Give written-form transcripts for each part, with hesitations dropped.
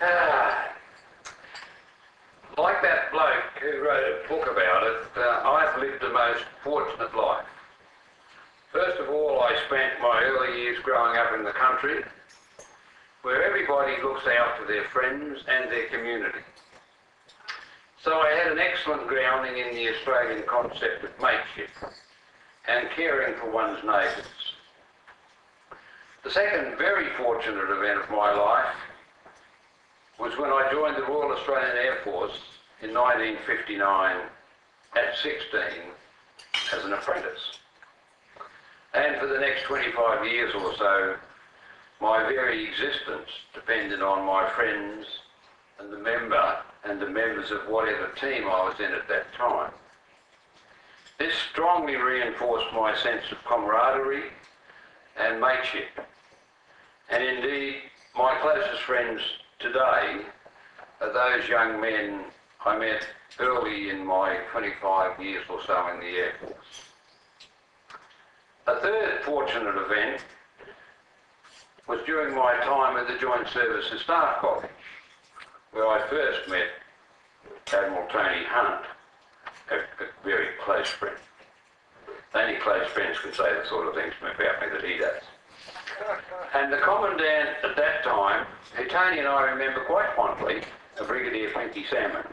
Ah, like that bloke who wrote a book about it, I've lived a most fortunate life. First of all, I spent my early years growing up in the country, where everybody looks out for their friends and their community. So I had an excellent grounding in the Australian concept of mateship and caring for one's neighbours. The second very fortunate event of my life was when I joined the Royal Australian Air Force in 1959 at 16 as an apprentice. And for the next 25 years or so, my very existence depended on my friends and the members of whatever team I was in at that time. This strongly reinforced my sense of camaraderie and mateship. And indeed, my closest friends today are those young men I met early in my 25 years or so in the Air Force. A third fortunate event was during my time at the Joint Services Staff College, where I first met Admiral Tony Hunt, a very close friend. Only close friends can say the sort of things about me that he does. And the Commandant at that time, who Tony and I remember quite fondly, a Brigadier Pinky Salmon,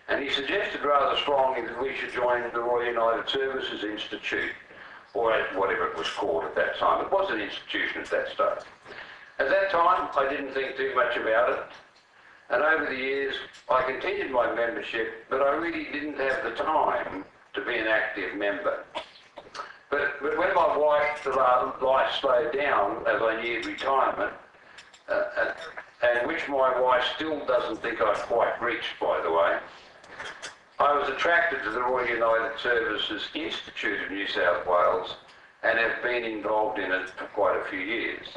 and he suggested rather strongly that we should join the Royal United Services Institute, or whatever it was called at that time. It was an institution at that stage. At that time, I didn't think too much about it, and over the years, I continued my membership, but I really didn't have the time to be an active member. But when my life slowed down as I neared retirement, and which my wife still doesn't think I've quite reached, by the way, I was attracted to the Royal United Services Institute of New South Wales and have been involved in it for quite a few years.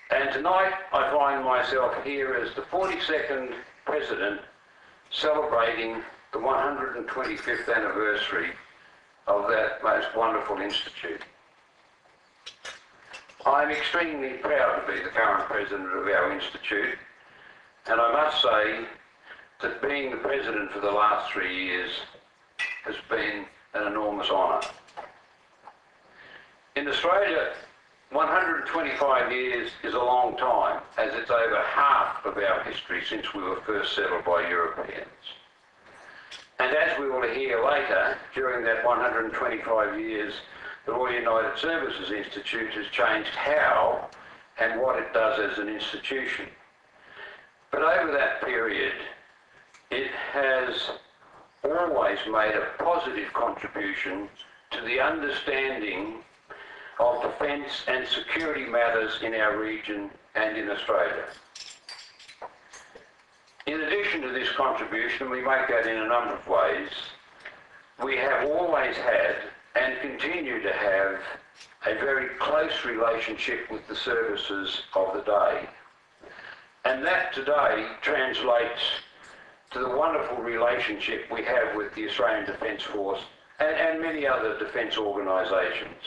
And tonight I find myself here as the 42nd President, celebrating the 125th anniversary of that most wonderful institute. I'm extremely proud to be the current President of our institute, and I must say that being the President for the last 3 years has been an enormous honour. In Australia, 125 years is a long time, as it's over half of our history since we were first settled by Europeans. And as we will hear later, during that 125 years, the Royal United Services Institute has changed how and what it does as an institution. But over that period, it has always made a positive contribution to the understanding of defence and security matters in our region and in Australia. In addition to this contribution, we make that in a number of ways. We have always had and continue to have a very close relationship with the services of the day. And that today translates to the wonderful relationship we have with the Australian Defence Force and many other defence organisations.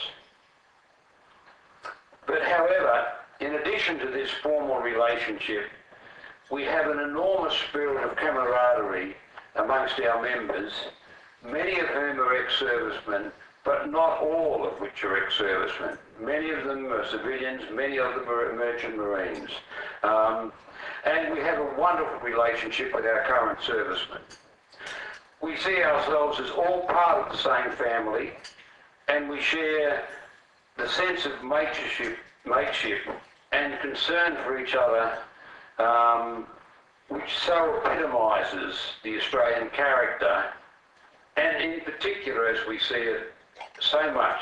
But however, in addition to this formal relationship, we have an enormous spirit of camaraderie amongst our members, many of whom are ex-servicemen, but not all of which are ex-servicemen. Many of them are civilians, many of them are merchant marines. And we have a wonderful relationship with our current servicemen. We see ourselves as all part of the same family, and we share the sense of mateship and concern for each other, which so epitomises the Australian character, and in particular, as we see it so much,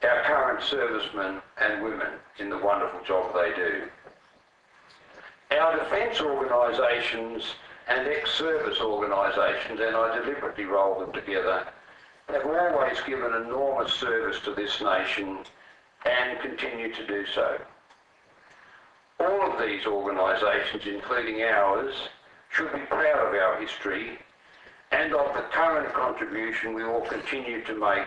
our current servicemen and women in the wonderful job they do. Our defence organisations and ex-service organisations, and I deliberately roll them together, have always given enormous service to this nation and continue to do so. All of these organisations, including ours, should be proud of our history and of the current contribution we will continue to make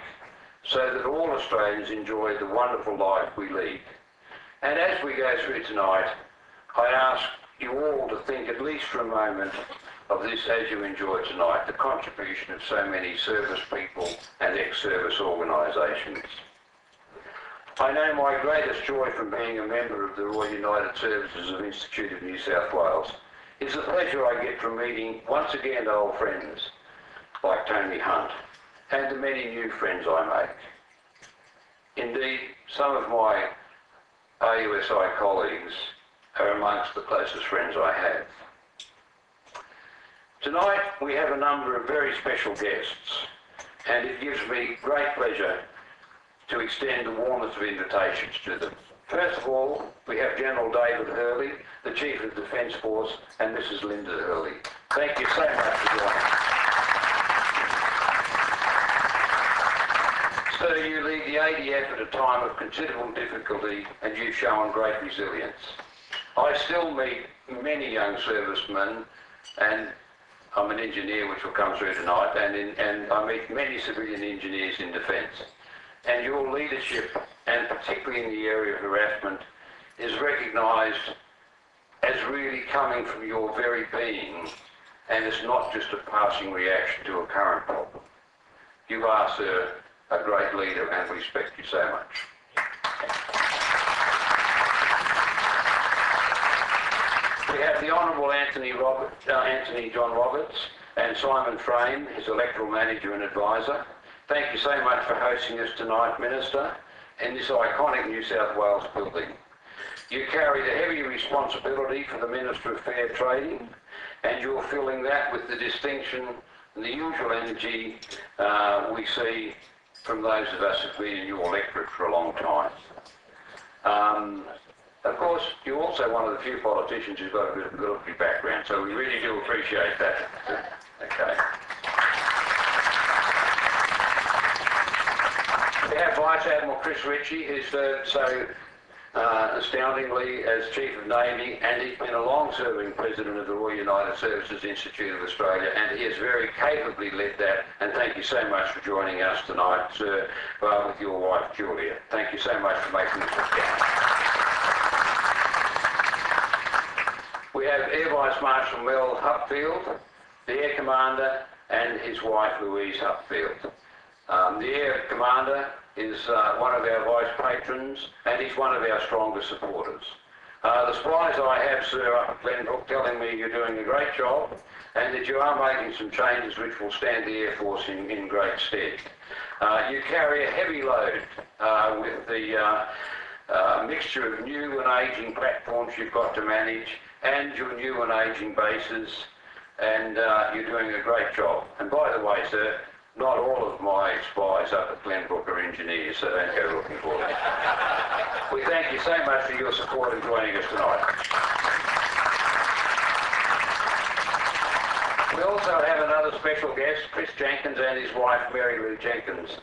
so that all Australians enjoy the wonderful life we lead. And as we go through tonight, I ask you all to think at least for a moment of this as you enjoy tonight, the contribution of so many service people and ex-service organisations. I know my greatest joy from being a member of the Royal United Services of Institute of New South Wales is the pleasure I get from meeting once again old friends like Tony Hunt and the many new friends I make. Indeed, some of my RUSI colleagues are amongst the closest friends I have. Tonight we have a number of very special guests, and it gives me great pleasure to extend the warmest of invitations to them. First of all, we have General David Hurley, the Chief of Defence Force, and Mrs. Linda Hurley. Thank you so much for joining us. Sir, you lead the ADF at a time of considerable difficulty, and you've shown great resilience. I still meet many young servicemen, and I'm an engineer, which will come through tonight, and I meet many civilian engineers in defence. And your leadership, and particularly in the area of harassment, is recognised as really coming from your very being, and it's not just a passing reaction to a current problem. You are, sir, a great leader, and we respect you so much. We have the Honourable Anthony John Roberts and Simon Frame, his electoral manager and advisor. Thank you so much for hosting us tonight, Minister, in this iconic New South Wales building. You carry the heavy responsibility for the Minister of Fair Trading, and you're filling that with the distinction and the usual energy we see from those of us who've been in your electorate for a long time. Of course, you're also one of the few politicians who's got a bit of military background, so we really do appreciate that. Okay. We have Vice Admiral Chris Ritchie, who served so astoundingly as Chief of Navy, and he's been a long-serving President of the Royal United Services Institute of Australia, and he has very capably led that, and thank you so much for joining us tonight, sir, with your wife, Julia. Thank you so much for making this happen. We have Air Vice Marshal Mel Hupfield, the Air Commander, and his wife, Louise Hupfield. The Air Commander is one of our vice patrons, and he's one of our strongest supporters. The supplies I have, sir, up at Glenbrook telling me you're doing a great job, and that you are making some changes which will stand the Air Force in great stead. You carry a heavy load with the mixture of new and ageing platforms you've got to manage, and your new and ageing bases, and you're doing a great job. And by the way, sir, not all of my spies up at Glenbrook are engineers, so don't go looking for them. We thank you so much for your support in joining us tonight. We also have another special guest, Chris Jenkins, and his wife, Mary Lou Jenkins.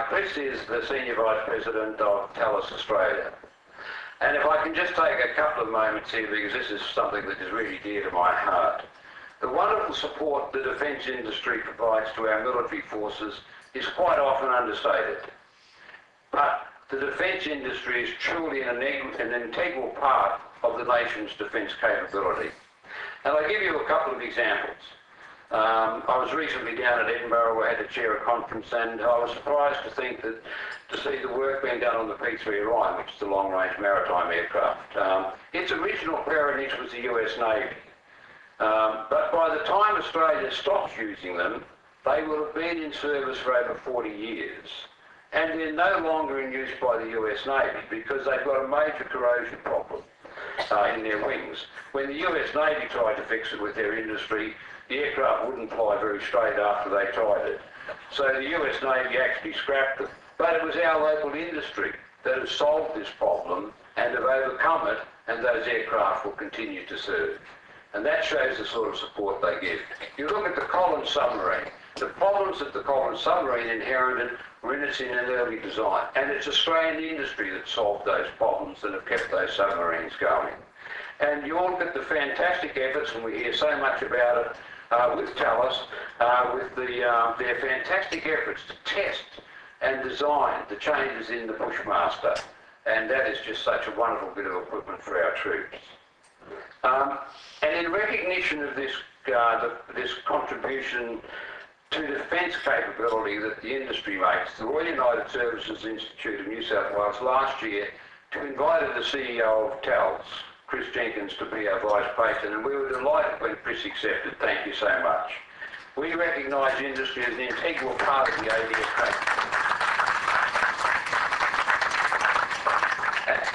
Chris is the Senior Vice President of TALIS Australia. And if I can just take a couple of moments here, because this is something that is really dear to my heart. The wonderful support the defence industry provides to our military forces is quite often understated. But the defence industry is truly an integral part of the nation's defence capability. And I'll give you a couple of examples. I was recently down at Edinburgh where I had to chair a conference, and I was surprised to see the work being done on the P3 Orion, which is the long-range maritime aircraft. Its original parentage was the US Navy. But by the time Australia stops using them, they will have been in service for over 40 years. And they're no longer in use by the US Navy because they've got a major corrosion problem in their wings. When the US Navy tried to fix it with their industry, the aircraft wouldn't fly very straight after they tried it. So the US Navy actually scrapped them. But it was our local industry that has solved this problem and have overcome it, and those aircraft will continue to serve. And that shows the sort of support they give. You look at the Collins submarine. The problems that the Collins submarine inherited were in its early design. And it's Australian industry that solved those problems that have kept those submarines going. And you all look at the fantastic efforts, and we hear so much about it with TALIS, with their fantastic efforts to test and design the changes in the Bushmaster. And that is just such a wonderful bit of equipment for our troops. And in recognition of this, this contribution to defence capability that the industry makes, the Royal United Services Institute of New South Wales last year invited the CEO of TALS, Chris Jenkins, to be our vice patron, and we were delighted when Chris accepted. Thank you so much. We recognise industry as an integral part of the ADF.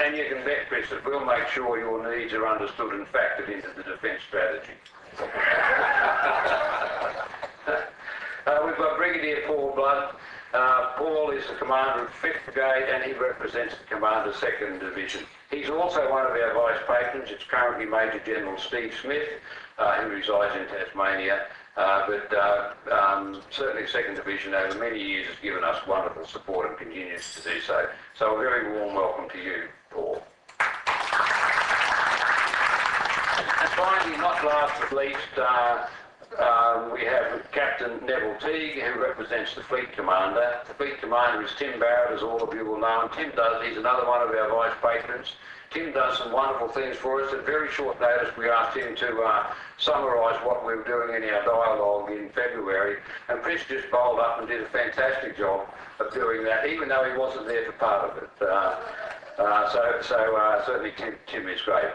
And you can bet, Chris, that we'll make sure your needs are understood and factored into the defence strategy. We've got Brigadier Paul Blood. Paul is the commander of 5th Brigade and he represents the commander of 2nd Division. He's also one of our vice patrons. It's currently Major General Steve Smith, who resides in Tasmania. Certainly 2nd Division over many years has given us wonderful support and continues to do so. So a very warm welcome to you, Paul. And finally, not last but least, we have Captain Neville Teague, who represents the Fleet Commander. The Fleet Commander is Tim Barrett, as all of you will know, and he's another one of our vice patrons. Tim does some wonderful things for us. At very short notice, we asked him to summarise what we were doing in our dialogue in February, and Chris just bowled up and did a fantastic job of doing that, even though he wasn't there for part of it. Certainly Tim is great.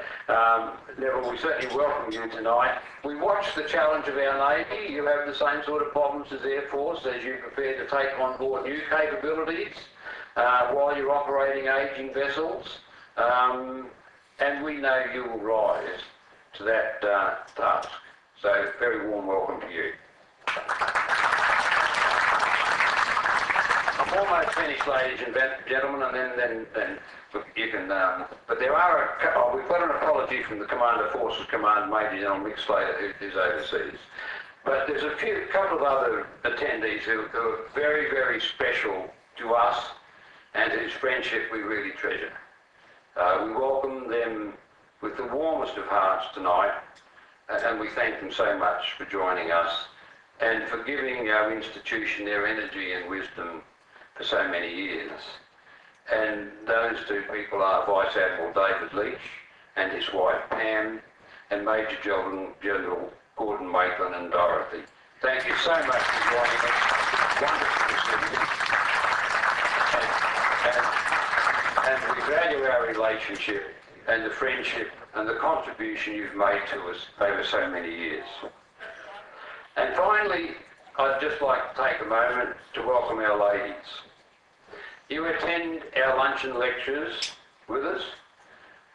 Neville, we certainly welcome you tonight. We watched the challenge of our Navy. You have the same sort of problems as Air Force as you prepare to take on board new capabilities while you're operating ageing vessels. And we know you will rise to that task. So very warm welcome to you. I'm almost finished, ladies and gentlemen, and then you can. But there are we've got an apology from the Commander Forces Command, Major General Mick Slater, who is overseas. But there's a couple of other attendees who are very, very special to us and whose friendship we really treasure. We welcome them with the warmest of hearts tonight, and we thank them so much for joining us and for giving our institution their energy and wisdom for so many years. And those two people are Vice Admiral David Leach and his wife Pam, and Major General Gordon Maitland and Dorothy. Thank you so much for joining us. Wonderful to see you. And we value our relationship and the friendship and the contribution you've made to us over so many years. And finally, I'd just like to take a moment to welcome our ladies. You attend our luncheon lectures with us,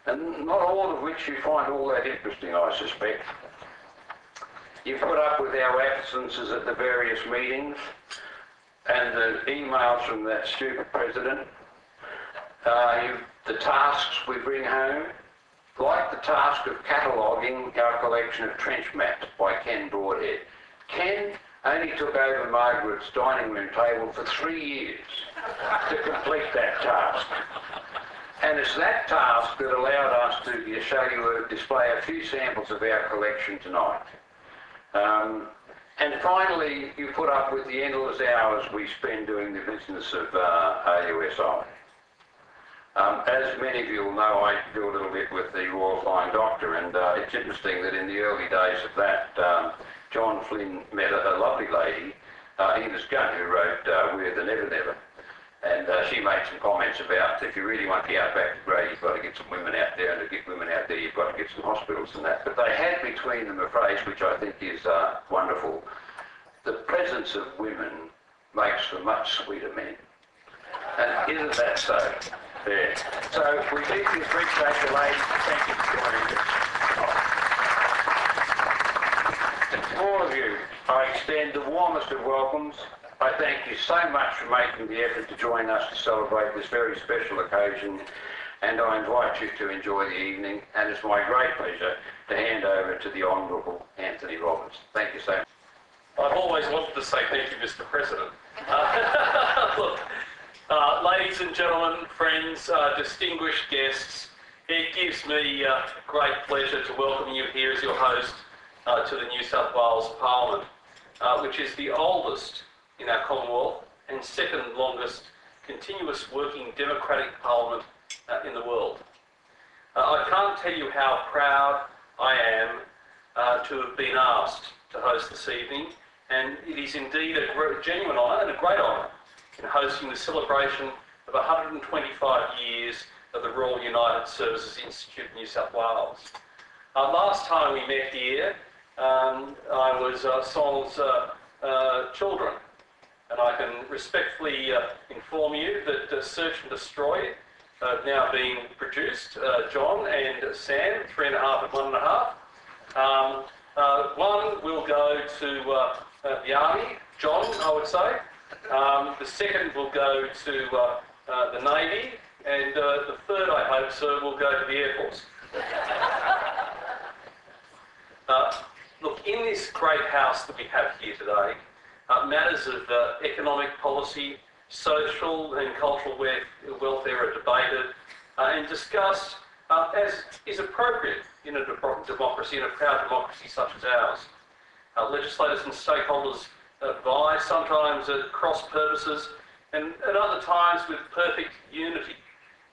and not all of which you find all that interesting, I suspect. You put up with our absences at the various meetings and the emails from that stupid president. The tasks we bring home, like the task of cataloguing our collection of trench maps by Ken Broadhead. Ken only took over Margaret's dining room table for 3 years to complete that task. And it's that task that allowed us to show you display a few samples of our collection tonight. And finally, you put up with the endless hours we spend doing the business of RUSI. As many of you will know, I do a little bit with the Royal Flying Doctor, and it's interesting that in the early days of that, John Flynn met a lovely lady, Ines Gunn, who wrote We're the Never Never. And she made some comments about if you really want the outback to grow, you've got to get some women out there, and to get women out there, you've got to get some hospitals and that. But they had between them a phrase which I think is wonderful. The presence of women makes for much sweeter men. And isn't that so? There. So we deeply appreciate the ladies. Thank you for joining us. And to all of you, I extend the warmest of welcomes. I thank you so much for making the effort to join us to celebrate this very special occasion, and I invite you to enjoy the evening, and it's my great pleasure to hand over to the Honourable Anthony Roberts. Thank you so much. I've always wanted to say thank you, Mr. President. Look, ladies and gentlemen, friends, distinguished guests, it gives me great pleasure to welcome you here as your host to the New South Wales Parliament, which is the oldest in our Commonwealth and second longest continuous working democratic parliament in the world. I can't tell you how proud I am to have been asked to host this evening, and it is indeed a genuine honour and a great honour in hosting the celebration of 125 years of the Royal United Services Institute in New South Wales. Last time we met here, I was Sol's children, and I can respectfully inform you that Search and Destroy have now been produced, John and Sam, 3.5 and 1.5. One will go to the Army, John, I would say. The second will go to the Navy, and the third, I hope, sir, will go to the Air Force. Look, in this great house that we have here today, matters of economic policy, social and cultural welfare are debated and discussed as is appropriate in a democracy, in a proud democracy such as ours. Legislators and stakeholders vie, sometimes at cross purposes, and at other times with perfect unity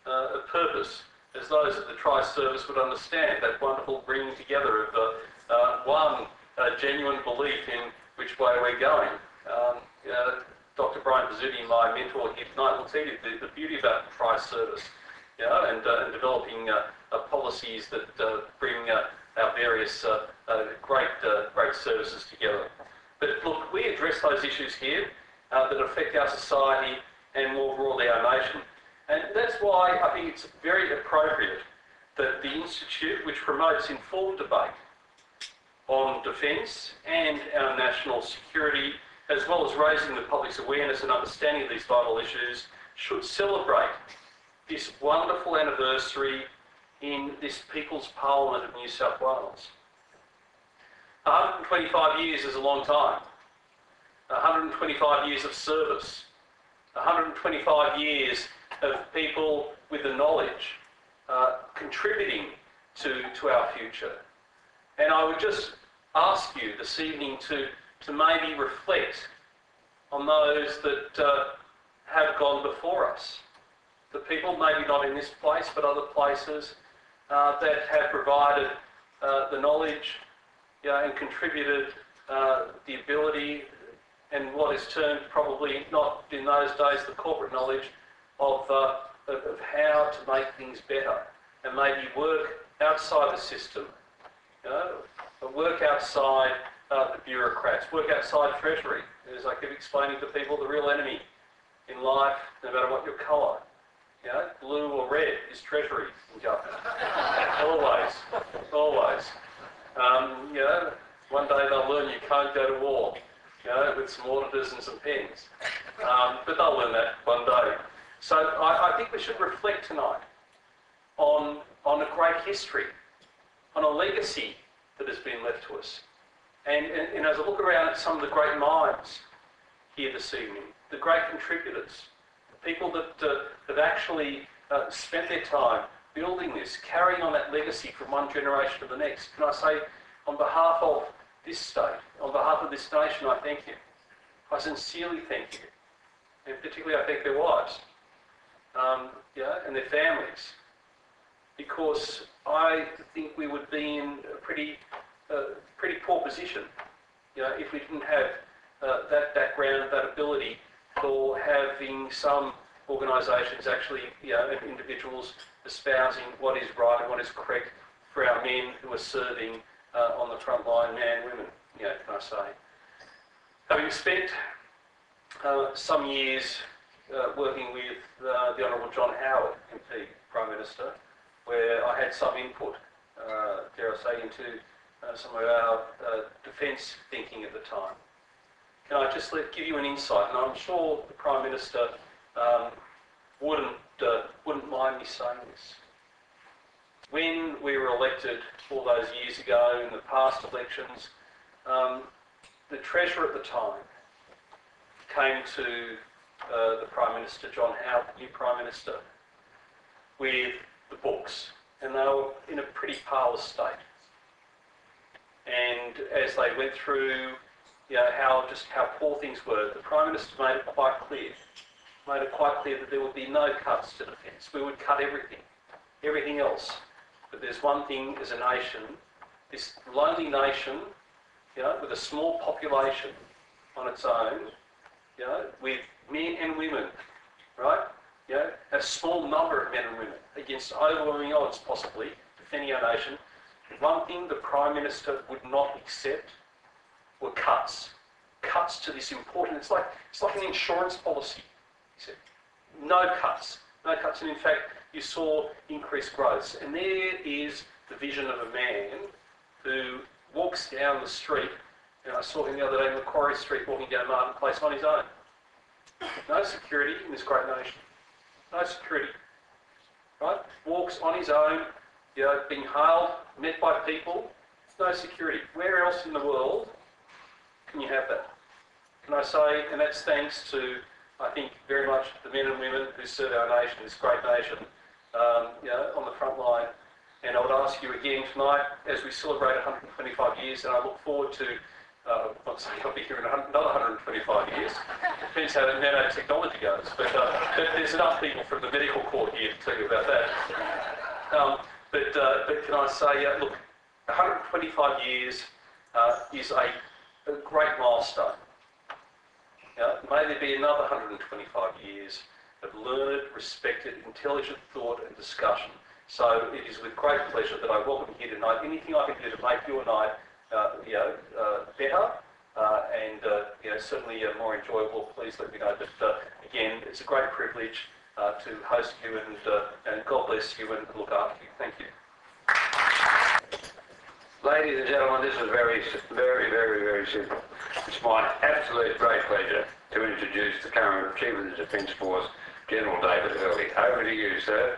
of purpose, as those of the Tri-Service would understand, that wonderful bringing together of one genuine belief in which way we're going. Dr. Brian Bazzuti, my mentor here tonight, will tell you the beauty about the Tri-Service, and developing policies that bring our various great services together. But look, we address those issues here that affect our society and more broadly our nation. And that's why I think it's very appropriate that the Institute, which promotes informed debate on defence and our national security, as well as raising the public's awareness and understanding of these vital issues, should celebrate this wonderful anniversary in this People's Parliament of New South Wales. 125 years is a long time. 125 years of service. 125 years of people with the knowledge contributing to our future. And I would just ask you this evening to maybe reflect on those that have gone before us. The people, maybe not in this place, but other places, that have provided the knowledge and contributed the ability and what is termed, probably not in those days, the corporate knowledge of how to make things better and maybe work outside the system, work outside the bureaucrats, work outside Treasury. As I keep explaining to people, the real enemy in life, no matter what your colour, blue or red, is Treasury in government. Always, always. One day they'll learn you can't go to war, with some auditors and some pens. But they'll learn that one day. So I think we should reflect tonight on a great history, on a legacy that has been left to us. And as I look around at some of the great minds here this evening, the great contributors, the people that have actually spent their time building this, carrying on that legacy from one generation to the next, can I say, on behalf of this state, on behalf of this nation, I thank you. I sincerely thank you. And particularly I thank their wives, and their families, because I think we would be in a pretty poor position, if we didn't have that background, that ability for having some organisations actually, and individuals espousing what is right and what is correct for our men who are serving on the front line, man, women, can I say. Having spent some years working with the Honourable John Howard, MP, Prime Minister, where I had some input, dare I say, into some of our defence thinking at the time. Can I just give you an insight? And I'm sure the Prime Minister wouldn't mind me saying this. When we were elected all those years ago in the past elections, the Treasurer at the time came to the Prime Minister, John Howard, the new Prime Minister, with the books, and they were in a pretty parlous state. And as they went through, how poor things were, the Prime Minister made it quite clear that there would be no cuts to defence. We would cut everything else. But there's one thing as a nation this lonely nation, with a small population on its own, with men and women, right? A small number of men and women against overwhelming odds, possibly, defending our nation. One thing the Prime Minister would not accept were cuts. Cuts to this important, it's like an insurance policy. He said, no cuts. No cuts, and in fact, you saw increased growth. And there is the vision of a man who walks down the street, and I saw him the other day in Macquarie Street walking down Martin Place on his own. No security in this great nation. No security. Right? Walks on his own, being hailed, met by people, no security. Where else in the world can you have that? Can I say, and that's thanks to, I think, very much the men and women who serve our nation, this great nation, on the front line. And I would ask you again tonight, as we celebrate 125 years, and I look forward to, I'm not saying I'll be here in another 125 years, depends how the nanotechnology goes, but there's enough people from the medical corps here to tell you about that. But can I say, look, 125 years is a great milestone. May there be another 125 years of learned, respected, intelligent thought and discussion. So it is with great pleasure that I welcome you here tonight. Anything I can do to make your night better and certainly more enjoyable, please let me know. But again, it's a great privilege to host you, and God bless you and look after you. Thank you. Ladies and gentlemen, this is very, very, very, very simple. It's my absolute great pleasure to introduce the current Chief of the Defence Force, General David Hurley. Over to you, sir.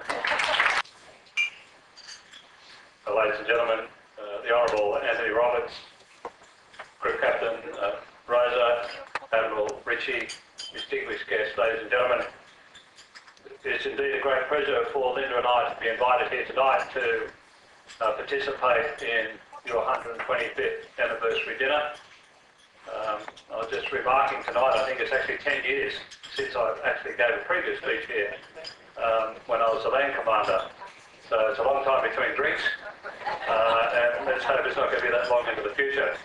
Ladies and gentlemen, the Honourable Anthony Roberts, Group Captain Rosa, Admiral Ritchie, distinguished guests, ladies and gentlemen, it's indeed a great pleasure for Linda and I to be invited here tonight to participate in your 125th anniversary dinner. I was just remarking tonight, I think it's actually 10 years since I actually gave a previous speech here when I was the Land Commander. So it's a long time between drinks, and let's hope it's not going to be that long into the future.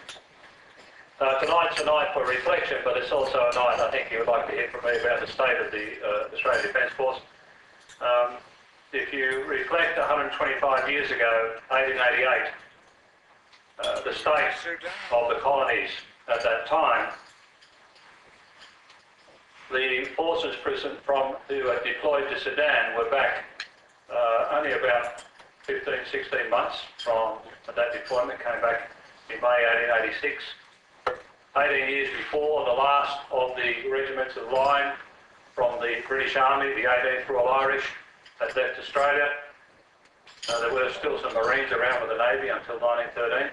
Tonight's a night for reflection, but it's also a night I think you would like to hear from me about the state of the Australian Defence Force. If you reflect 125 years ago, 1888, the state of the colonies at that time, the forces who had deployed to Sudan were back only about 15, 16 months from that deployment, came back in May 1886. 18 years before, the last of the regiments of line from the British Army, the 18th Royal Irish, had left Australia. There were still some Marines around with the Navy until 1913.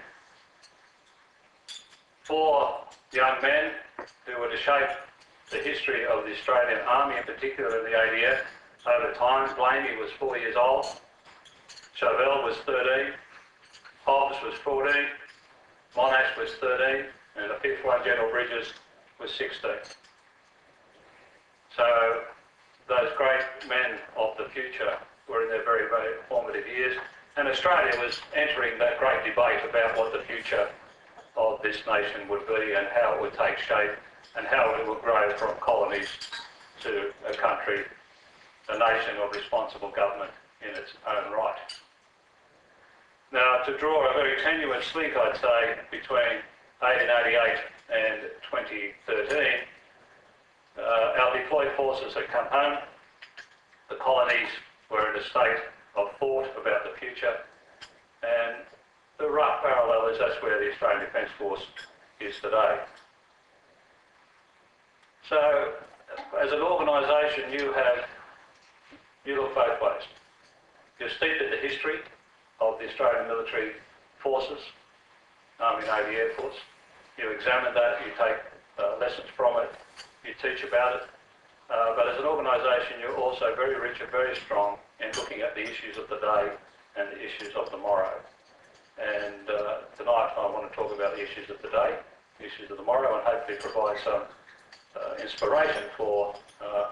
4 young men who were to shape the history of the Australian Army, in particular in the ADF, over time. Blamey was 4 years old, Chauvel was 13, Hobbs was 14, Monash was 13, and the 5th one, General Bridges, was 16. So those great men of the future were in their very, very formative years, and Australia was entering that great debate about what the future of this nation would be and how it would take shape and how it would grow from colonies to a country, a nation of responsible government in its own right. Now, to draw a very tenuous link, I'd say, between 1888 and 2013, our deployed forces had come home. The colonies were in a state of thought about the future, and the rough parallel is that's where the Australian Defence Force is today. So, as an organisation, you look both ways. You're steeped in the history of the Australian military forces, Army, Navy, Air Force. You examine that, you take lessons from it, you teach about it. But as an organisation, you're also very rich and very strong in looking at the issues of the day and the issues of tomorrow. And tonight I want to talk about the issues of the day, the issues of tomorrow, and hopefully provide some inspiration for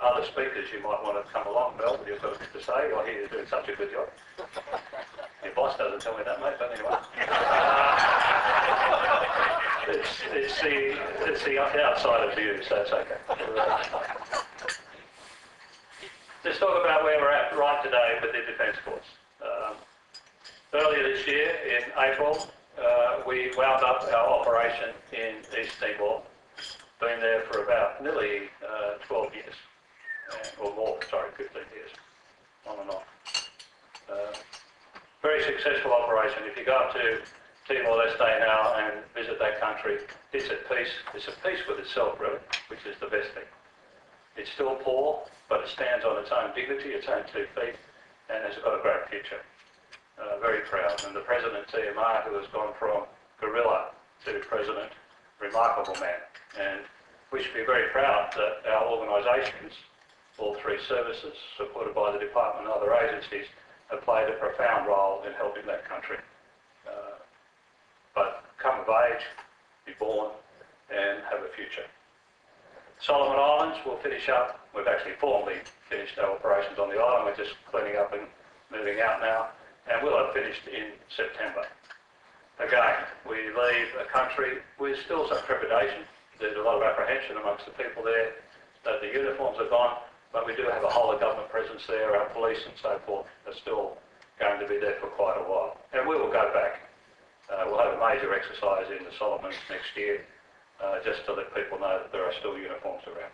other speakers you might want to come along. Mel, you've got a bit to say. I hear you're doing such a good job. Your boss boss doesn't tell me that, mate, but anyway. It's the outsider view, so it's okay. Let's talk about where we're at right today with the Defence Force. Earlier this year, in April, we wound up our operation in East Timor. Been there for about nearly 12 years, or more, sorry, 15 years, on and off. Very successful operation. If you go up to Timor-Leste now and visit that country, it's at peace. It's at peace with itself, really, which is the best thing. It's still poor, but it stands on its own dignity, its own 2 feet, and has got a great future. Very proud. And the President, TMR, who has gone from guerrilla to President, remarkable man. And we should be very proud that our organisations, all 3 services, supported by the Department and other agencies, have played a profound role in helping that country. But come of age, be born, and have a future. Solomon Islands will finish up. We've actually formally finished our operations on the island. We're just cleaning up and moving out now, and we'll have finished in September. Again, we leave a country with still some trepidation. There's a lot of apprehension amongst the people there that the uniforms are gone, but we do have a whole of government presence there. Our police and so forth are still going to be there for quite a while. And we will go back. We'll have a major exercise in the Solomons next year, just to let people know that there are still uniforms around.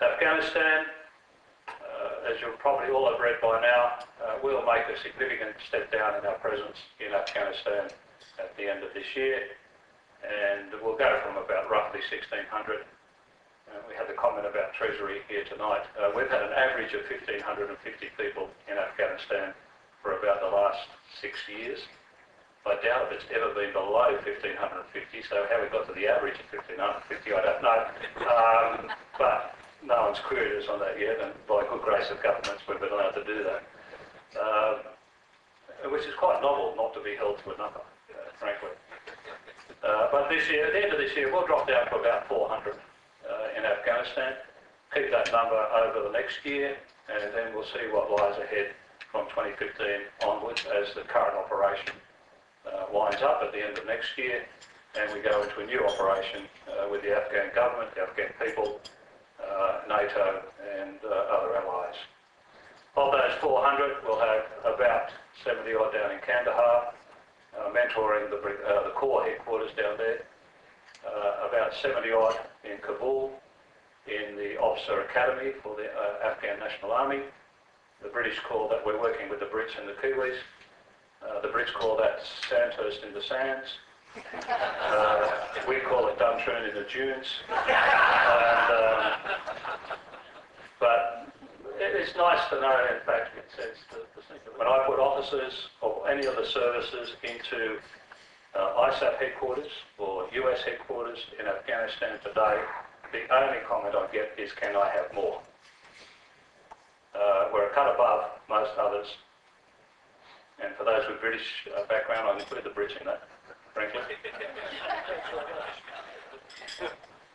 Afghanistan, as you probably all have read by now, we'll make a significant step down in our presence in Afghanistan at the end of this year, and we'll go from about roughly 1,600. We had the comment about Treasury here tonight. We've had an average of 1,550 people in Afghanistan for about the last 6 years. I doubt if it's ever been below 1,550, so how we got to the average of 1,550, I don't know. But no one's queried us on that yet, and by good grace of governments, we've been allowed to do that. Which is quite novel, not to be held to a number, frankly. But this year, at the end of this year, we'll drop down to about 400 in Afghanistan, keep that number over the next year, and then we'll see what lies ahead from 2015 onwards as the current operation winds up at the end of next year, and we go into a new operation with the Afghan government, the Afghan people, NATO and other allies. Of those 400, we'll have about 70 odd down in Kandahar, mentoring the core headquarters down there, about 70 odd in Kabul, in the Officer Academy for the Afghan National Army. The British call that, we're working with the Brits and the Kiwis. The Brits call that Sandhurst in the sands. We call it Duntroon in the dunes. But it's nice to know, in fact, it says that when I put officers or any of the services into ISAF headquarters or US headquarters in Afghanistan today, the only comment I get is, can I have more? We're a cut above most others. And for those with British background, I include the Brits in that, frankly.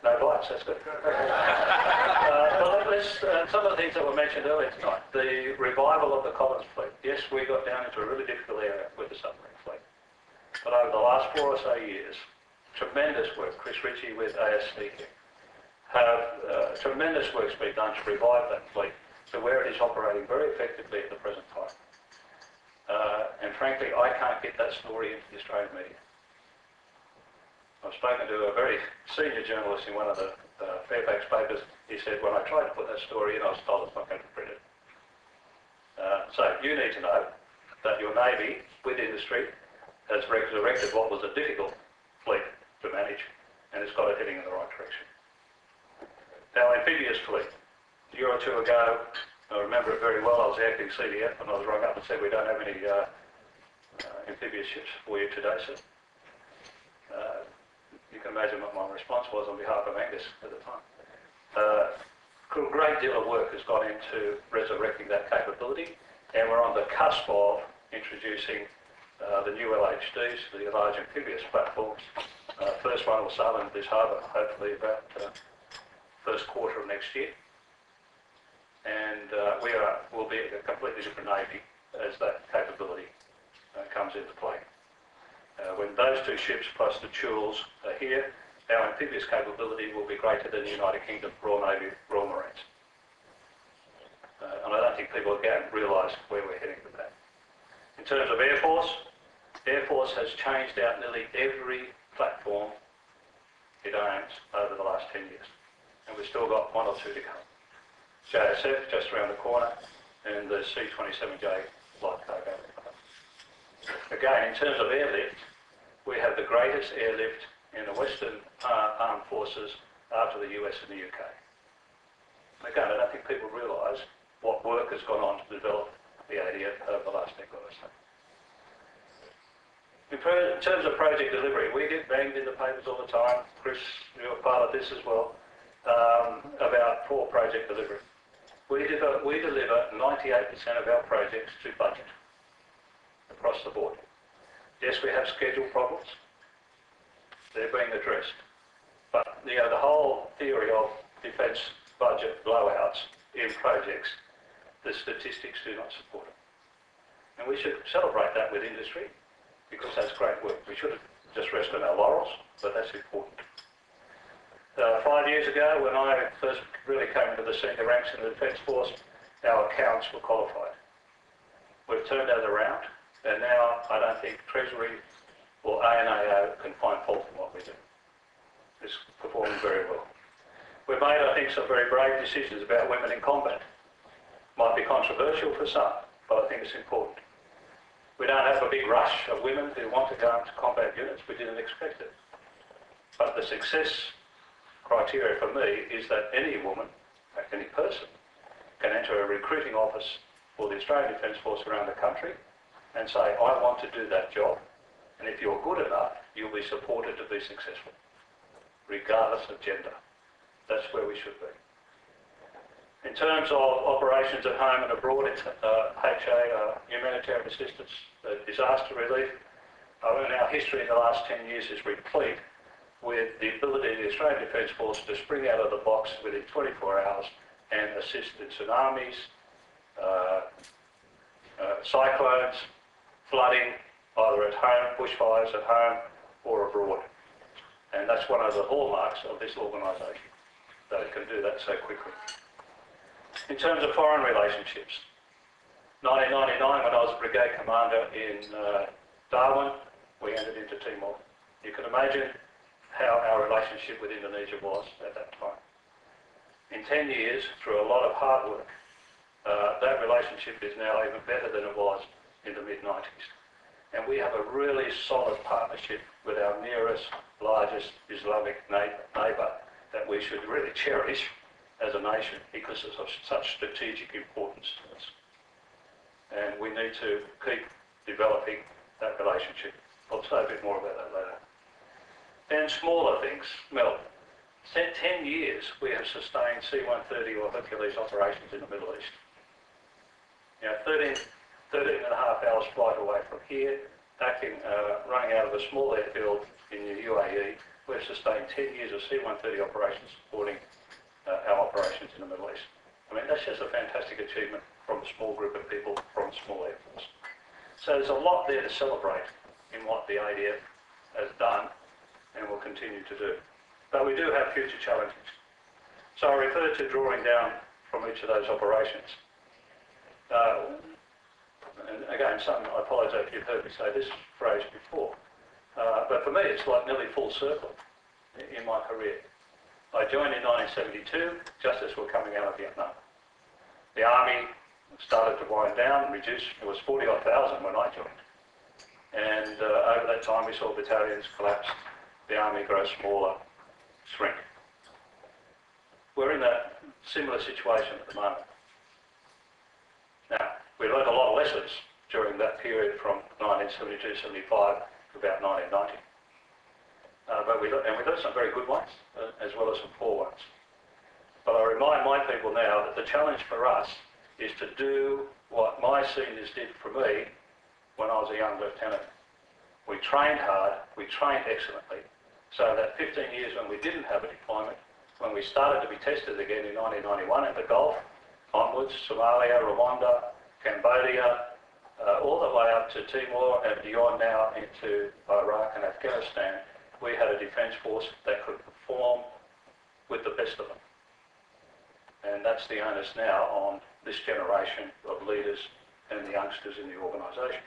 No bites, that's good. Some of the things that were mentioned earlier tonight, the revival of the Collins fleet. Yes, we got down into a really difficult area with the submarine fleet. But over the last 4 or so years, tremendous work, Chris Ritchie with ASC have tremendous work's been done to revive that fleet to where it is operating very effectively at the present time. And frankly, I can't get that story into the Australian media. I've spoken to a very senior journalist in one of the Fairfax papers. He said, when I tried to put that story in, I was told it's not going to be printed. So you need to know that your Navy, with industry, has resurrected what was a difficult fleet to manage, and it's got it heading in the right direction. Our amphibious fleet. A year or two ago, I remember it very well, I was the acting CDF and I was rung up and said, we don't have any amphibious ships for you today, sir. You can imagine what my response was on behalf of Angus at the time. A great deal of work has gone into resurrecting that capability, and we're on the cusp of introducing the new LHDs, the large amphibious platforms. First one will sail into this harbour, hopefully about first quarter of next year. And we'll be a completely different Navy as that capability comes into play. When those two ships plus the Churls are here, our amphibious capability will be greater than the United Kingdom Royal Navy, Royal Marines. And I don't think people again realise where we're heading with that. In terms of Air Force has changed out nearly every platform it owns over the last 10 years. And we've still got one or two to come. JSF just around the corner, and the C-27J light cargo. Again, in terms of airlift, we have the greatest airlift in the Western Armed Forces after the US and the UK. And again, I don't think people realise what work has gone on to develop the ADF over the last decade or so. In terms of project delivery, we get banged in the papers all the time. Chris, you're part of this as well, about poor project delivery. We deliver 98% of our projects to budget across the board. Yes, we have schedule problems. They're being addressed. But the whole theory of defence budget blowouts in projects, the statistics do not support it. And we should celebrate that with industry, because that's great work. We shouldn't just rest on our laurels, but that's important. 5 years ago, when I first really came into the senior ranks in the Defence Force, our accounts were qualified. We've turned that around, and now I don't think Treasury or ANAO can find fault in what we do. It's performing very well. We've made, I think, some very brave decisions about women in combat. Might be controversial for some, but I think it's important. We don't have a big rush of women who want to go into combat units. We didn't expect it. But the success criteria for me is that any woman, any person, can enter a recruiting office for the Australian Defence Force around the country and say, I want to do that job. And if you're good enough, you'll be supported to be successful, regardless of gender. That's where we should be. In terms of operations at home and abroad, it's humanitarian assistance, disaster relief. Our history in the last 10 years is replete with the ability of the Australian Defence Force to spring out of the box within 24 hours and assist in tsunamis, cyclones, flooding, either at home, bushfires at home or abroad. And that's one of the hallmarks of this organisation, that it can do that so quickly. In terms of foreign relationships, 1999, when I was a brigade commander in Darwin, we entered into Timor. You can imagine how our relationship with Indonesia was at that time. In 10 years, through a lot of hard work, that relationship is now even better than it was in the mid-90s. And we have a really solid partnership with our nearest, largest Islamic neighbour that we should really cherish as a nation because it's of such strategic importance to us. And we need to keep developing that relationship. I'll say a bit more about that later. And smaller things, Mel. 10 years we have sustained C-130 or Hercules operations in the Middle East. 13 and a half hours flight away from here, running out of a small airfield in the UAE, we've sustained 10 years of C-130 operations supporting our operations in the Middle East. I mean, that's just a fantastic achievement from a small group of people from a small air force. So there's a lot there to celebrate in what the ADF has done and will continue to do. But we do have future challenges. So I refer to drawing down from each of those operations. And again, I apologise if you've heard me say this phrase before, but for me it's like nearly full circle in my career. I joined in 1972, just as we're coming out of Vietnam. The Army started to wind down and reduce. It was 40-odd thousand when I joined. And over that time we saw battalions collapse, the Army grow smaller, shrink. We're in that similar situation at the moment. Now, we learned a lot of lessons during that period from 1972-75 to about 1990. But we learned some very good ones, as well as some poor ones. But I remind my people now that the challenge for us is to do what my seniors did for me when I was a young lieutenant. We trained hard, we trained excellently, so that 15 years when we didn't have a deployment, when we started to be tested again in 1991 in the Gulf, onwards, Somalia, Rwanda, Cambodia, all the way up to Timor and beyond now into Iraq and Afghanistan, we had a defence force that could perform with the best of them. And that's the onus now on this generation of leaders and the youngsters in the organisation.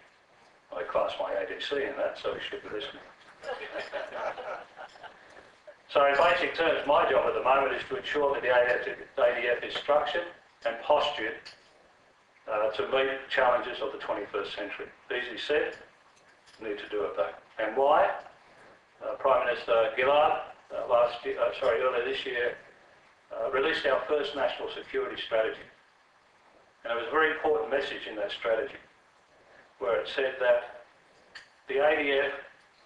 I class my ADC in that, so we should be listening. So in basic terms, my job at the moment is to ensure that the ADF is structured and postured to meet challenges of the 21st century. Easy said, need to do it though. And why? Prime Minister Gillard earlier this year released our first national security strategy. And there was a very important message in that strategy where it said that the ADF,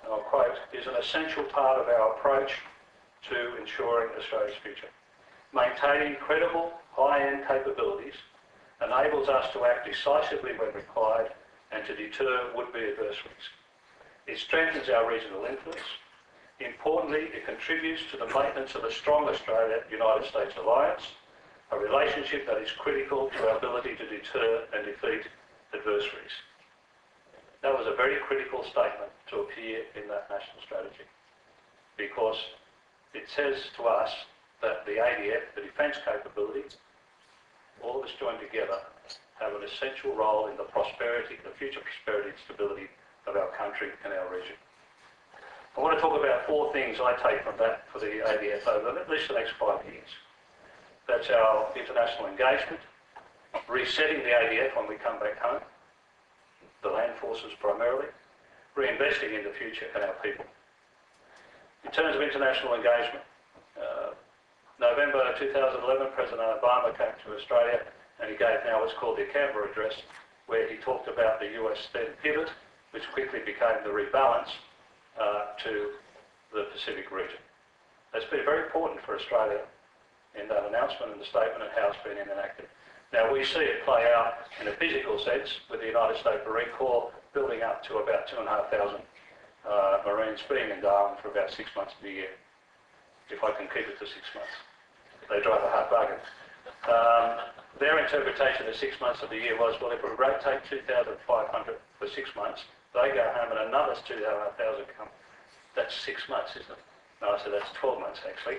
and I'll quote, is an essential part of our approach to ensuring Australia's future. Maintaining credible, high-end capabilities enables us to act decisively when required and to deter would-be adversaries. It strengthens our regional influence. Importantly, it contributes to the maintenance of a strong Australia-United States alliance, a relationship that is critical to our ability to deter and defeat adversaries. That was a very critical statement to appear in that national strategy, because it says to us that the ADF, the defence capability, all of us joined together, have an essential role in the prosperity, the future prosperity and stability of our country and our region. I want to talk about four things I take from that for the ADF over at least the next 5 years. That's our international engagement, resetting the ADF when we come back home, the land forces primarily, reinvesting in the future and our people. In terms of international engagement, November 2011, President Obama came to Australia and he gave now what's called the Canberra Address, where he talked about the US then pivot, which quickly became the rebalance to the Pacific region. That's been very important for Australia in that announcement and the statement and how it's been enacted. Now we see it play out in a physical sense with the United States Marine Corps building up to about 2,500 Marines being in Darwin for about 6 months of the year, if I can keep it to 6 months. They drive a hard bargain. Their interpretation of 6 months of the year was, well, if we rotate 2,500 for 6 months, they go home and another 2,500 come. That's 6 months, isn't it? No, I said that's 12 months actually.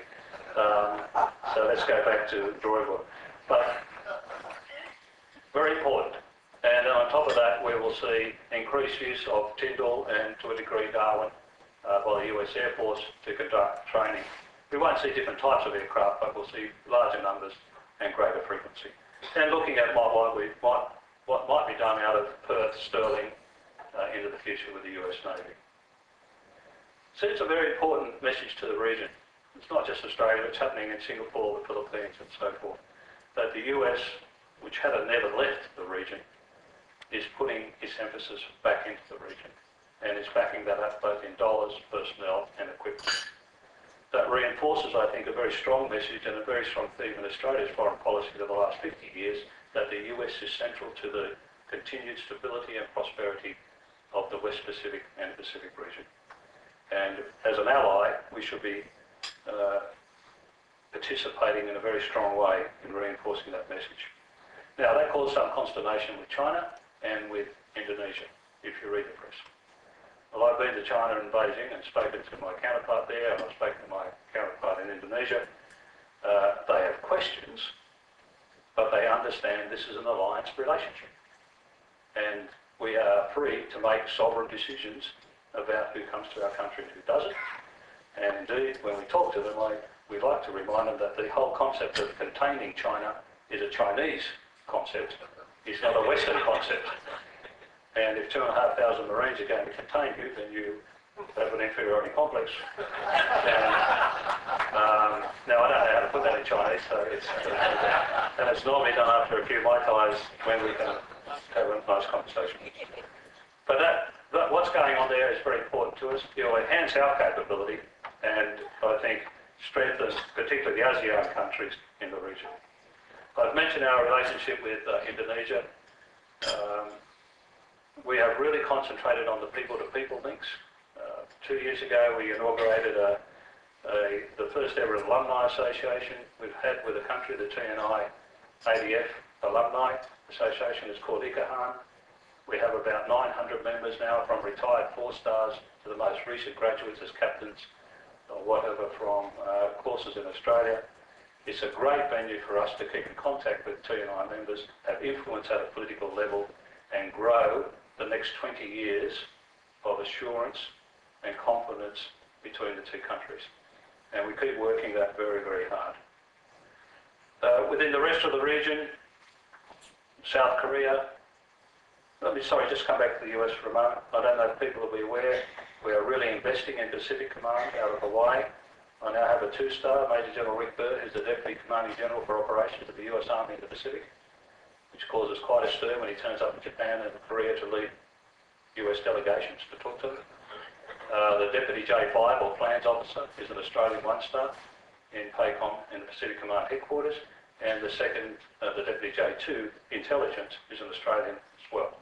So let's go back to the drawing board. But very important. And on top of that, we will see increased use of Tyndall and to a degree Darwin by the US Air Force to conduct training. We won't see different types of aircraft, but we'll see larger numbers and greater frequency. And looking at what might be done out of Perth, Stirling, into the future with the US Navy. So it's a very important message to the region. It's not just Australia, it's happening in Singapore, the Philippines and so forth. That the US, which had never left the region, is putting its emphasis back into the region. And it's backing that up both in dollars, personnel and equipment. That reinforces, I think, a very strong message and a very strong theme in Australia's foreign policy for the last 50 years, that the US is central to the continued stability and prosperity of the West Pacific and Pacific region. And as an ally, we should be participating in a very strong way in reinforcing that message. Now, that caused some consternation with China and with Indonesia, if you read the press. Well, I've been to China and Beijing and spoken to my counterpart there, and I've spoken to my counterpart in Indonesia. They have questions, but they understand this is an alliance relationship. And we are free to make sovereign decisions about who comes to our country and who doesn't. And indeed, when we talk to them, we like to remind them that the whole concept of containing China is a Chinese concept. It's not a Western concept. And if 2,500 Marines are going to contain you, then you have an inferiority complex. Now, I don't know how to put that in Chinese, so and it's normally done after a few Mai Tais when we can have a nice conversation. But what's going on there is very important to us. It will enhance our capability and, I think, strengthen particularly the ASEAN countries in the region. I've mentioned our relationship with Indonesia. We have really concentrated on the people-to-people links. 2 years ago, we inaugurated the first ever alumni association we've had with the country, the TNI ADF Alumni Association. It's called ICAHAN. We have about 900 members now, from retired 4-stars to the most recent graduates as captains or whatever from courses in Australia. It's a great venue for us to keep in contact with TNI members, have influence at a political level and grow the next 20 years of assurance and confidence between the two countries. And we keep working that very, very hard. Within the rest of the region, South Korea, just come back to the US for a moment. I don't know if people will be aware, we are really investing in Pacific Command out of Hawaii. I now have a 2-star, Major General Rick Burr, who's the Deputy Commanding General for Operations of the US Army in the Pacific, which causes quite a stir when he turns up in Japan and Korea to lead US delegations to talk to them. The Deputy J5 or Plans Officer is an Australian 1-star in PACOM in the Pacific Command headquarters, and the second, the Deputy J2 Intelligence, is an Australian as well.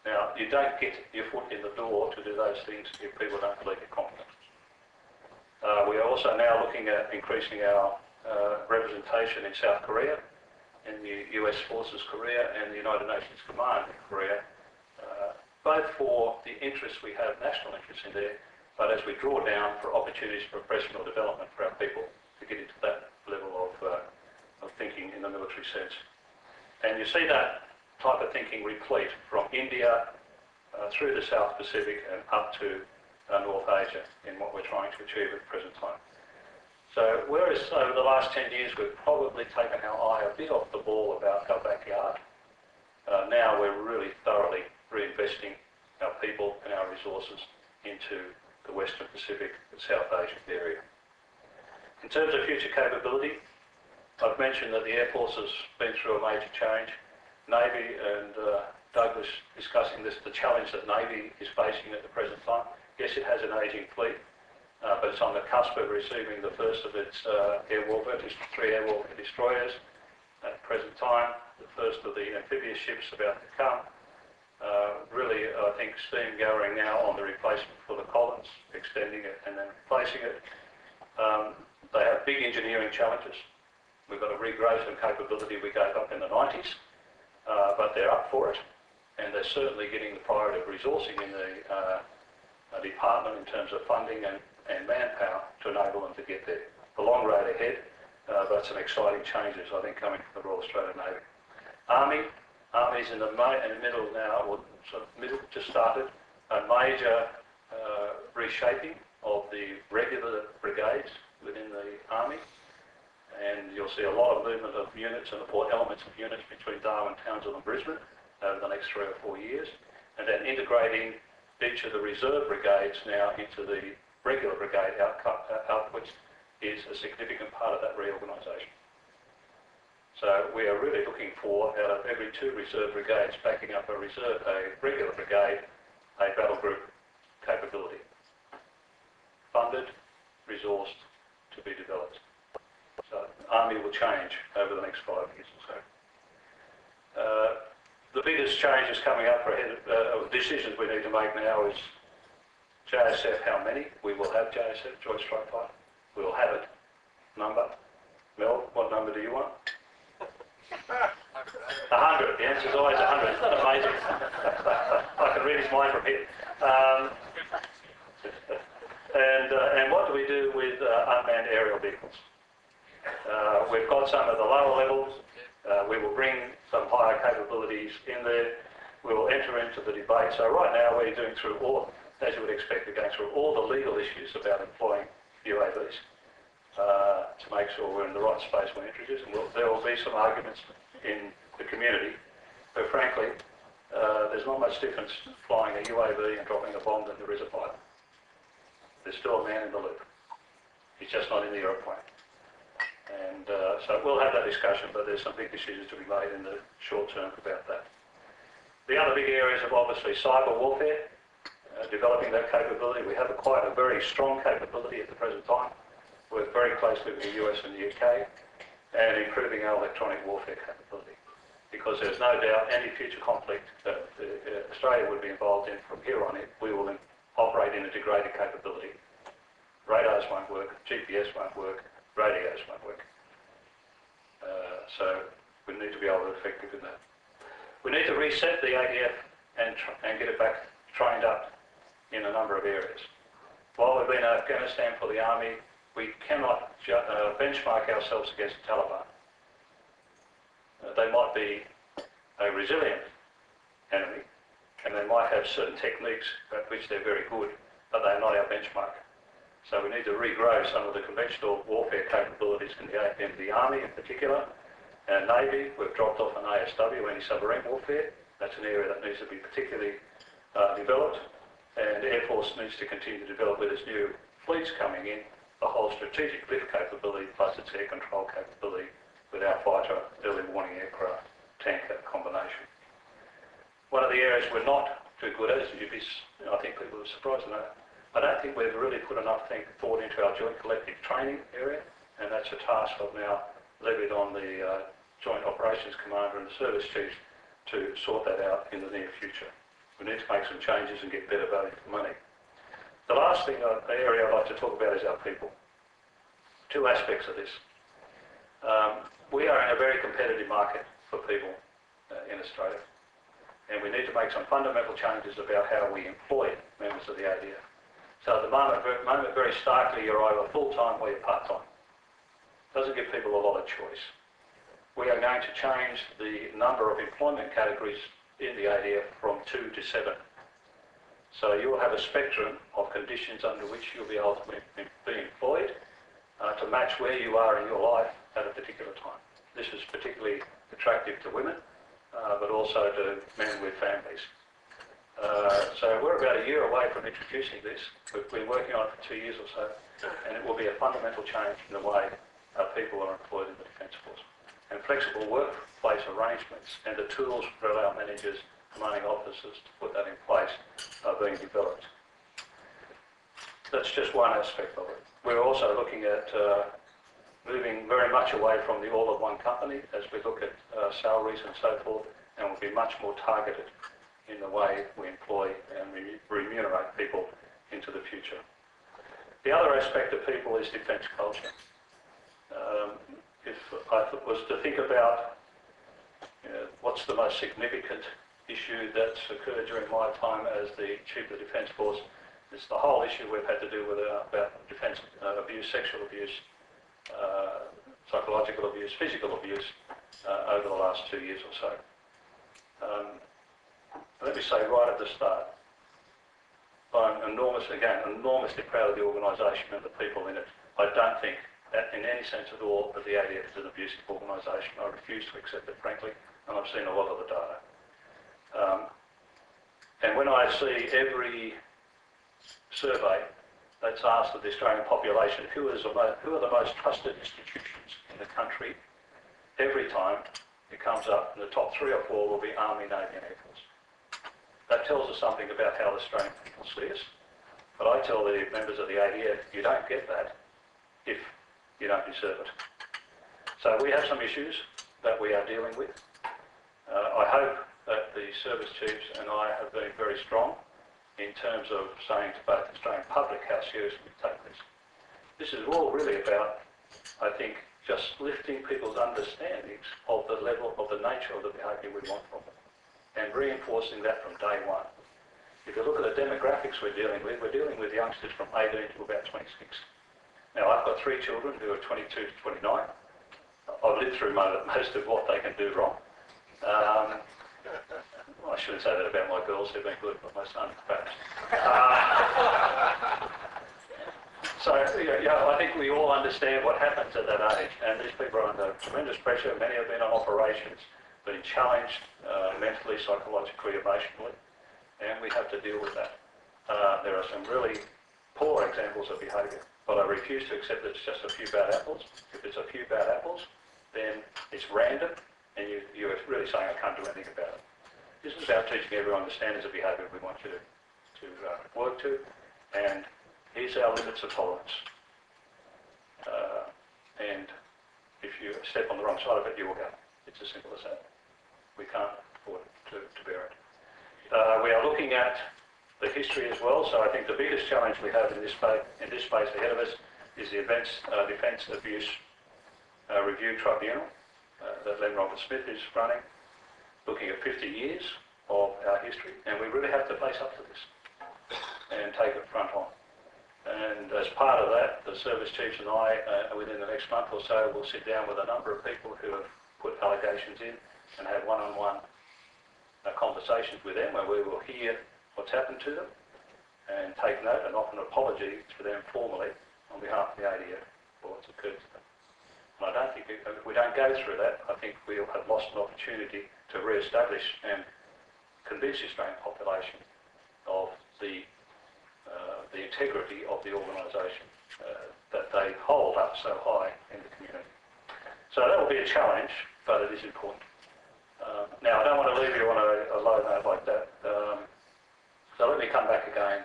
Now, you don't get your foot in the door to do those things if people don't believe you're competent. We are also now looking at increasing our representation in South Korea, in the US Forces Korea and the United Nations Command in Korea, both for the interests we have, national interests in there, but as we draw down for opportunities for professional development for our people to get into that level of thinking in the military sense. And you see that type of thinking replete from India through the South Pacific and up to North Asia in what we're trying to achieve at the present time. So whereas over the last 10 years we've probably taken our eye a bit off the ball about our backyard, now we're really thoroughly reinvesting our people and our resources into the Western Pacific and South Asian area. In terms of future capability, I've mentioned that the Air Force has been through a major change. Navy, and Doug was discussing this, the challenge that Navy is facing at the present time. Yes, it has an ageing fleet, but it's on the cusp of receiving the first of its 3 air warfare destroyers at the present time, the first of the amphibious ships about to come. Really, I think steam gathering now on the replacement for the Collins, extending it and then replacing it. They have big engineering challenges. We've got to regrow some capability we gave up in the 90s, but they're up for it, and they're certainly getting the priority of resourcing in the department in terms of funding and manpower to enable them to get there. The long road ahead, but some exciting changes, I think, coming from the Royal Australian Navy. Army's in the middle now, or sort of middle, just started, a major reshaping of the regular brigades within the Army, and you'll see a lot of movement of units or elements of units between Darwin, Townsville and Brisbane over the next 3 or 4 years, and then integrating each of the reserve brigades now into the regular brigade outputs is a significant part of that reorganisation. So we are really looking for, out of every 2 reserve brigades backing up a regular brigade, a battle group capability. Funded, resourced, to be developed. So Army will change over the next 5 years or so. The biggest changes coming up ahead of decisions we need to make now is JSF, how many? We will have JSF, Joint Strike Fighter. We will have it. Number? Mel, what number do you want? 100. The answer is always 100. Isn't that amazing? I can read his mind from here. And what do we do with unmanned aerial vehicles? We've got some at the lower levels. We will bring some higher capabilities in there. We will enter into the debate. So right now we're doing through all, as you would expect, we're going through all the legal issues about employing UAVs to make sure we're in the right space when introduced. And there will be some arguments in the community, but frankly, there's not much difference flying a UAV and dropping a bomb than there is a pilot. There's still a man in the loop. He's just not in the aeroplane. And so we'll have that discussion, but there's some big decisions to be made in the short term about that. The other big areas of obviously cyber warfare, developing that capability. We have quite a very strong capability at the present time. We work very closely with the US and the UK, and improving our electronic warfare capability. Because there's no doubt any future conflict that Australia would be involved in from here on in, we will operate in a degraded capability. Radars won't work, GPS won't work, radios won't work. So we need to be able to be effective in that. We need to reset the ADF and get it back trained up in a number of areas. While we've been in Afghanistan for the Army, we cannot benchmark ourselves against the Taliban. They might be a resilient enemy, and they might have certain techniques at which they're very good, but they are not our benchmark. So we need to regrow some of the conventional warfare capabilities in the Army in particular, and Navy. We've dropped off an ASW, anti-submarine warfare. That's an area that needs to be particularly developed, and Air Force needs to continue to develop with its new fleets coming in, the whole strategic lift capability plus its air control capability with our fighter early warning aircraft tanker combination. One of the areas we're not too good at is, I think people are surprised at that, I don't think we've really put enough thought into our joint collective training area, and that's a task I've now levied on the Joint Operations Commander and the Service Chiefs to sort that out in the near future. We need to make some changes and get better value for money. The last area I'd like to talk about is our people. Two aspects of this. We are in a very competitive market for people in Australia, and we need to make some fundamental changes about how we employ members of the ADF. So at the moment very starkly, you're either full-time or you're part-time. Doesn't give people a lot of choice. We are going to change the number of employment categories in the ADF from 2 to 7. So you will have a spectrum of conditions under which you'll be able to be employed to match where you are in your life at a particular time. This is particularly attractive to women, but also to men with families. So we're about a year away from introducing this. We've been working on it for 2 years or so, and it will be a fundamental change in the way our people are employed in the Defence Force. And flexible workplace arrangements and the tools for our managers, commanding officers to put that in place are being developed. That's just one aspect of it. We're also looking at moving very much away from the all-of-one company as we look at salaries and so forth, and we'll be much more targeted in the way we employ and remunerate people into the future. The other aspect of people is defence culture. If I was to think about what's the most significant issue that's occurred during my time as the Chief of the Defence Force, it's the whole issue we've had to do with about defence abuse, sexual abuse, psychological abuse, physical abuse over the last 2 years or so. Let me say right at the start, I'm enormously proud of the organisation and the people in it. I don't think that in any sense at all that the ADF is an abusive organisation. I refuse to accept it, frankly, and I've seen a lot of the data. And when I see every survey that's asked of the Australian population who are the most trusted institutions in the country, every time it comes up in the top 3 or 4 will be Army, Navy and Air Force. That tells us something about how the Australian people see us. But I tell the members of the ADF, you don't get that if you don't deserve it. So we have some issues that we are dealing with. I hope that the service chiefs and I have been very strong in terms of saying to both the Australian public how seriously we take this. This is all really about, I think, just lifting people's understandings of the level, of the nature of the behaviour we want from them, and reinforcing that from day one. If you look at the demographics we're dealing with youngsters from 18 to about 26. Now, I've got 3 children who are 22 to 29. I've lived through most of what they can do wrong. I shouldn't say that about my girls, they've been good, but my son, perhaps. So, I think we all understand what happens at that age, and these people are under tremendous pressure. Many have been on operations, been challenged mentally, psychologically, emotionally, and we have to deal with that. There are some really poor examples of behaviour, but I refuse to accept that it's just a few bad apples. If it's a few bad apples, then it's random, and you're really saying I can't do anything about it. This is about teaching everyone the standards of behaviour we want you to work to, and here's our limits of tolerance. And if you step on the wrong side of it, you will go. It's as simple as that. We can't afford to bear it. We are looking at the history as well, so I think the biggest challenge we have in this space ahead of us is the Defence Abuse Review Tribunal that Len Robert Smith is running, looking at 50 years of our history, and we really have to face up to this and take it front on. And as part of that, the service chiefs and I, within the next month or so, will sit down with a number of people who have put allegations in and have one-on-one conversations with them, where we will hear what's happened to them and take note and offer an apology to them formally on behalf of the ADF for what's occurred to them. And I don't think, if we don't go through that, I think we'll have lost an opportunity to re-establish and convince the Australian population of the integrity of the organisation that they hold up so high in the community. So that will be a challenge, but it is important. Now, I don't want to leave you on a low note like that, so let me come back again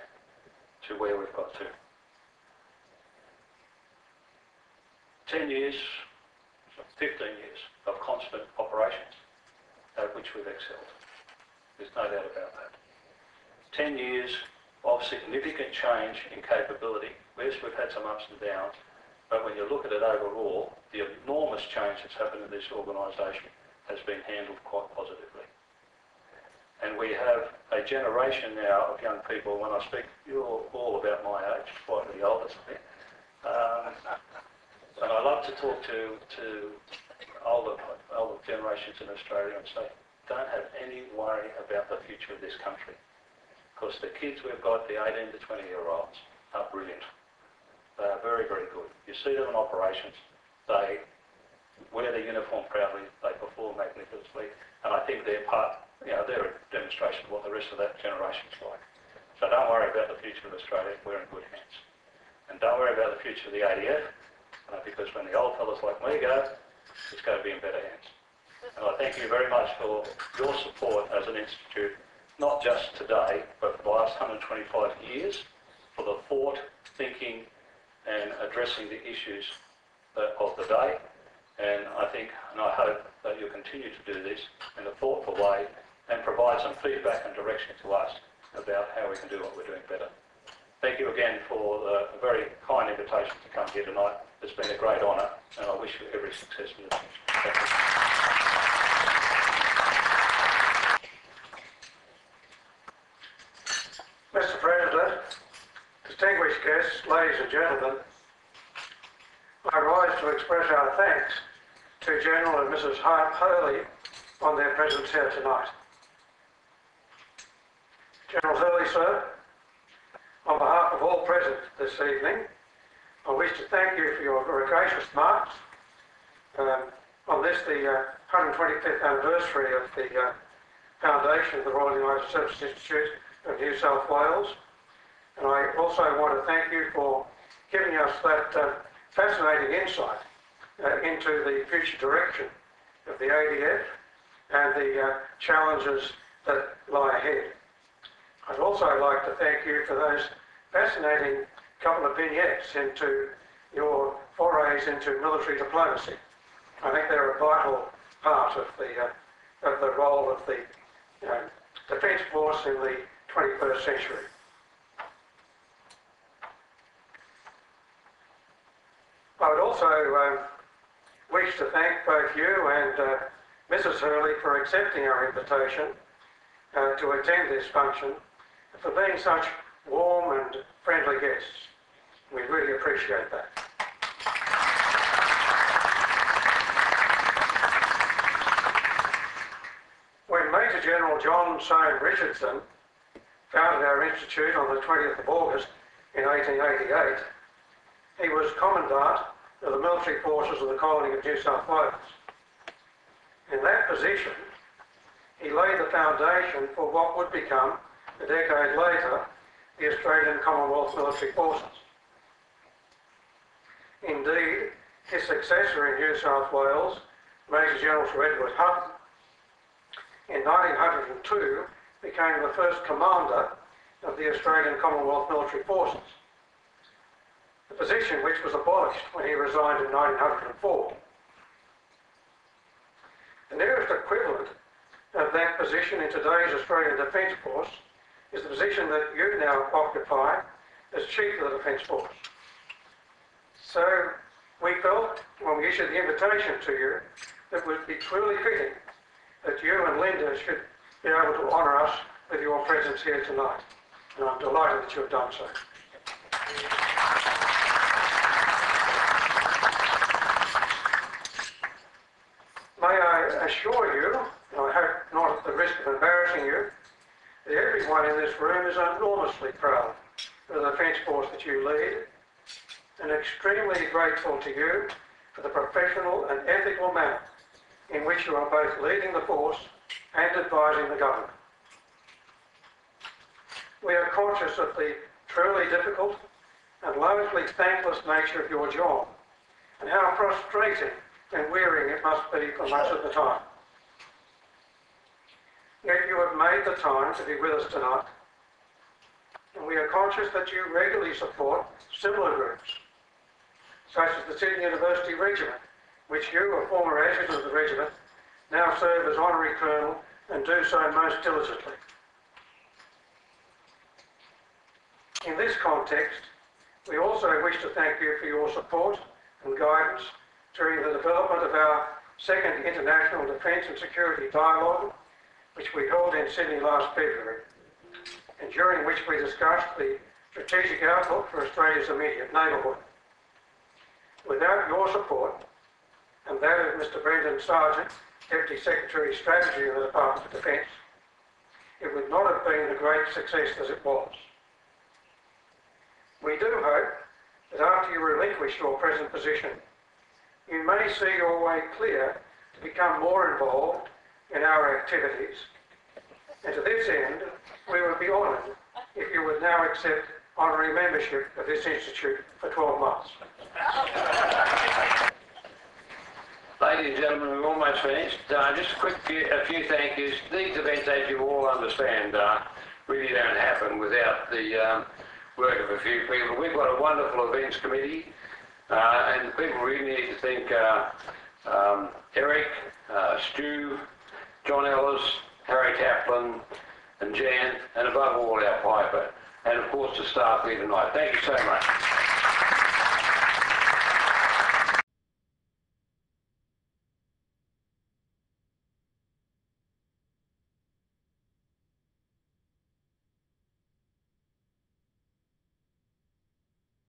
to where we've got to. 10 years, 15 years of constant operations at which we've excelled. There's no doubt about that. 10 years of significant change in capability. Yes, we've had some ups and downs, but when you look at it overall, the enormous change that's happened in this organisation has been handled quite positively. And we have a generation now of young people, when I speak, you're all about my age, slightly older than me. And I love to talk to older generations in Australia and say, don't have any worry about the future of this country. Because the kids we've got, the 18 to 20-year-olds, are brilliant. They are very, very good. You see them in operations. They wear their uniform proudly. They perform magnificently. And I think they're they're a demonstration of what the rest of that generation's like. So don't worry about the future of Australia. We're in good hands. And don't worry about the future of the ADF, because when the old fellas like me go, it's going to be in better hands. And I thank you very much for your support as an institute, not just today, but for the last 125 years, for the thought, thinking and addressing the issues of the day. And I think, and I hope that you'll continue to do this in a thoughtful way and provide some feedback and direction to us about how we can do what we're doing better. Thank you again for the very kind invitation to come here tonight. It's been a great honour, and I wish you every success in the future. Thank you. Mr. President, distinguished guests, ladies and gentlemen, I rise to express our thanks to General and Mrs. Hurley on their presence here tonight. General Hurley, sir, on behalf of all present this evening, I wish to thank you for your very gracious remarks on this, the 125th anniversary of the foundation of the Royal United Services Institute of New South Wales. And I also want to thank you for giving us that fascinating insight into the future direction of the ADF and the challenges that lie ahead. I'd also like to thank you for those fascinating couple of vignettes into your forays into military diplomacy. I think they're a vital part of the role of the Defence Force in the 21st century. I would also wish to thank both you and Mrs. Hurley for accepting our invitation to attend this function, for being such warm and friendly guests. We really appreciate that. When Major General John Soane Richardson founded our institute on the 20th of August in 1888, he was Commandant of the military forces of the colony of New South Wales. In that position, he laid the foundation for what would become, a decade later, the Australian Commonwealth Military Forces. Indeed, his successor in New South Wales, Major General Sir Edward Hutton, in 1902 became the first commander of the Australian Commonwealth Military Forces, the position which was abolished when he resigned in 1904. The nearest equivalent of that position in today's Australian Defence Force is the position that you now occupy as Chief of the Defence Force. So we felt, when we issued the invitation to you, that it would be truly fitting that you and Linda should be able to honour us with your presence here tonight. And I'm delighted that you have done so. May I assure you, and I hope not at the risk of embarrassing you, that everyone in this room is enormously proud of the Defence Force that you lead, and extremely grateful to you for the professional and ethical manner in which you are both leading the force and advising the government. We are conscious of the truly difficult and largely thankless nature of your job, and how frustrating and wearing it must be for much of the time. Yet you have made the time to be with us tonight, and we are conscious that you regularly support similar groups, such as the Sydney University Regiment, which you, a former adjutant of the regiment, now serve as honorary colonel and do so most diligently. In this context, we also wish to thank you for your support and guidance during the development of our second International Defence and Security Dialogue, which we held in Sydney last February, and during which we discussed the strategic outlook for Australia's immediate neighbourhood. Without your support, and that of Mr. Brendan Sargent, Deputy Secretary of Strategy in the Department of Defence, it would not have been the great success as it was. We do hope that after you relinquish your present position, you may see your way clear to become more involved in our activities. And to this end, we would be honoured if you would now accept honorary membership of this institute for 12 months. Ladies and gentlemen, we're almost finished. Just a few thank yous. These events, as you all understand, really don't happen without the work of a few people. We've got a wonderful events committee, and people really need to thank Eric, Stu, John Ellis, Harry Kaplan, and Jan, and above all our Piper, and of course the staff here tonight. Thank you so much.